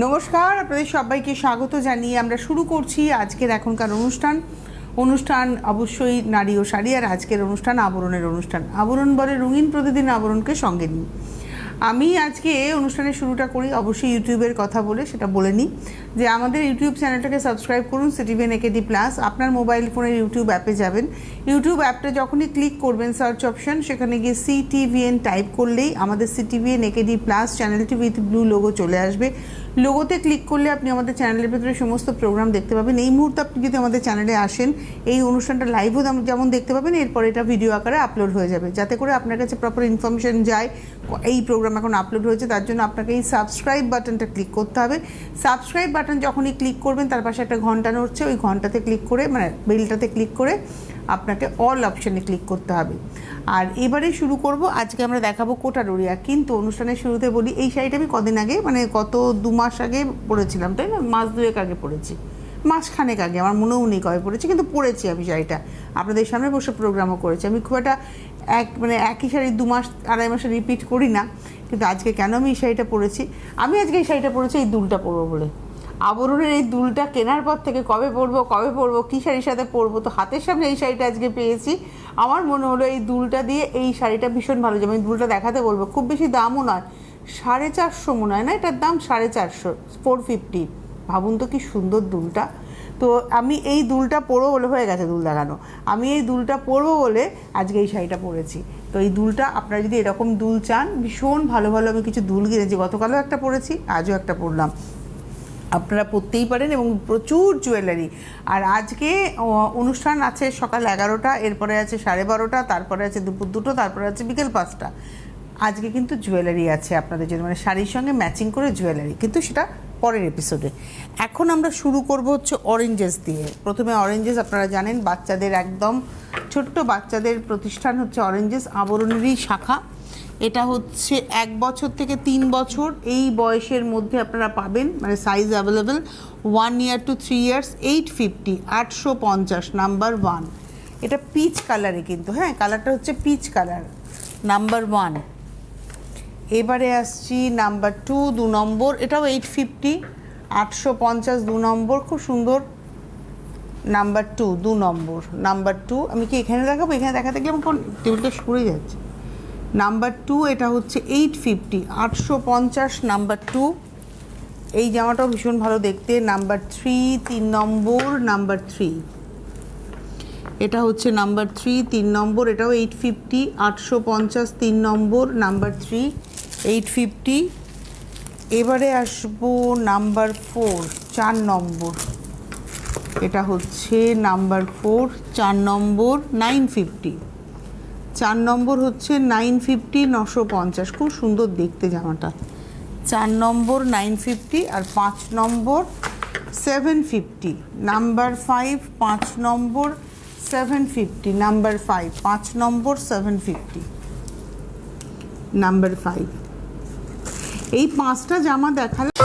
নমস্কার, আপনাদের সবাইকে স্বাগত জানিয়ে আমরা শুরু করছি আজকের এখনকার অনুষ্ঠান অবশ্যই নারী ও শাড়ি। আর আজকের অনুষ্ঠান আবরণের অনুষ্ঠান। আবরণ বলে রঙিন প্রতিদিন আবরণকে সঙ্গে নিই। আমি আজকে অনুষ্ঠানের শুরুটা করি অবশ্যই ইউটিউবের কথা বলে, সেটা বলে নিই যে আমাদের ইউটিউব চ্যানেলটাকে সাবস্ক্রাইব করুন, সিটিভিএন একেডি প্লাস। আপনার মোবাইল ফোনের ইউটিউব অ্যাপে যাবেন, ইউটিউব অ্যাপটা যখনই ক্লিক করবেন সার্চ অপশন, সেখানে গিয়ে সিটিভিএন টাইপ করলেই আমাদের সিটিভিএন একেডি প্লাস চ্যানেলটি উইথ ব্লু লোগো চলে আসবে। লোগোতে ক্লিক করলে আপনি আমাদের চ্যানেলের ভেতরে সমস্ত প্রোগ্রাম দেখতে পাবেন। এই মুহূর্তে আপনি যদি আমাদের চ্যানেলে আসেন, এই অনুষ্ঠানটা লাইভও যেমন দেখতে পাবেন, এরপর এটা ভিডিও আকারে আপলোড হয়ে যাবে, যাতে করে আপনার কাছে প্রপার ইনফরমেশন যায় এই প্রোগ্রাম এখন আপলোড হয়েছে। তার জন্য আপনাকে এই সাবস্ক্রাইব বাটনটা ক্লিক করতে হবে। সাবস্ক্রাইব বাটন যখনই ক্লিক করবেন, তার পাশে একটা ঘন্টা নড়ছে, ওই ঘন্টাতে ক্লিক করে, মানে বেলটাতে ক্লিক করে আপনাকে অল অপশানে ক্লিক করতে হবে। আর এবারে শুরু করব, আজকে আমরা দেখাবো কোটারোরিয়া। কিন্তু অনুষ্ঠানের শুরুতে বলি, এই শাড়িটা আমি কদিন আগে, মানে গত 2 মাস আগে পরেছিলাম, তাই না? মাস 2 আগে পরেছি, মাসখানেক আগে, আমার মনেও নেই কবে পরেছি, কিন্তু পরেছি আমি শাড়িটা। আপনাদের সামনে বসে প্রোগ্রামও করেছি। আমি খুব একটা একই শাড়ি 2 মাস 2.5 মাসে রিপিট করি না, কিন্তু আজকে কেন আমি এই শাড়িটা পরেছি? আমি আজকে এই শাড়িটা পরেছি এই দুলটা পরবো বলে। আবরণের এই দুলটা কেনার পর থেকে কবে পরবো কী শাড়ির সাথে পরবো, তো হাতের সামনে এই শাড়িটা আজকে পেয়েছি। আমার মনে হলো এই দুলটা দিয়ে এই শাড়িটা ভীষণ ভালো যাবে। আমি দুলটা দেখাতে বলবো, খুব বেশি দামও নয়, 450 মনে হয় না, এটার দাম 450, 450। ভাবুন তো কি সুন্দর দুলটা। তো আমি এই দুলটা পরবো বলে, হয়ে গেছে দুল দেখানো, আমি এই দুলটা পরবো বলে আজকে এই শাড়িটা পরেছি। তো এই দুলটা, আপনারা যদি এরকম দুল চান, ভীষণ ভালো ভালো আমি কিছু দুল কিনেছি, গতকালও একটা পরেছি, আজও একটা পরলাম, আপনারা পরতেই পারেন, এবং প্রচুর জুয়েলারি। আর আজকে অনুষ্ঠান আছে সকাল 11টা, এরপরে আছে 12:30, তারপরে আছে দুপুর 2টো, তারপরে আছে বিকেল 5টা। আজকে কিন্তু জুয়েলারি আছে আপনাদের জন্য, মানে শাড়ির সঙ্গে ম্যাচিং করে জুয়েলারি, কিন্তু সেটা পরের এপিসোডে। এখন আমরা শুরু করব হচ্ছে অরেঞ্জেস দিয়ে। প্রথমে অরেঞ্জেস, আপনারা জানেন বাচ্চাদের, একদম ছোট্ট বাচ্চাদের প্রতিষ্ঠান হচ্ছে অরেঞ্জেস, আবরণেরই শাখা। এটা হচ্ছে 1 বছর থেকে 3 বছর এই বয়সের মধ্যে আপনারা পাবেন, মানে size available 1 year to 3 years, 850, 850, number 1। এটা পিচ কালারে কিন্তু, হ্যাঁ, কালারটা হচ্ছে পিচ কালার, নাম্বার 1। এবারে আসছি নাম্বার 2, 2 নম্বর, এটাও 850, 850, 2 নম্বর, খুব সুন্দর। নাম্বার 2, 2 নম্বর, নাম্বার 2। আমি কি এখানে দেখাবো? এখানে দেখাতে গেলে আমার টেবিলটা সরে যাচ্ছে। নাম্বার 2, এটা হচ্ছে 850, 850, নাম্বার 2। এই জামাটাও ভীষণ ভালো দেখতে। নাম্বার 3, 3 নম্বর, নাম্বার 3। এটা হচ্ছে নাম্বার 3, 3 নম্বর, এটাও 850, 850, 3 নম্বর, নাম্বার 3, 850। এবারে আসবো নাম্বার 4, 4 নম্বর। এটা হচ্ছে নাম্বার 4, 4 নম্বর, 950। 4 নম্বর হচ্ছে 950, 950, খুব সুন্দর দেখতে জামাটা। 4 নম্বর 950, আর 5 নম্বর 750। নাম্বার 5, 5 নম্বর 750, নাম্বার 5, 5 নম্বর 750, নাম্বার 5। এই 5টা জামা দেখালাম।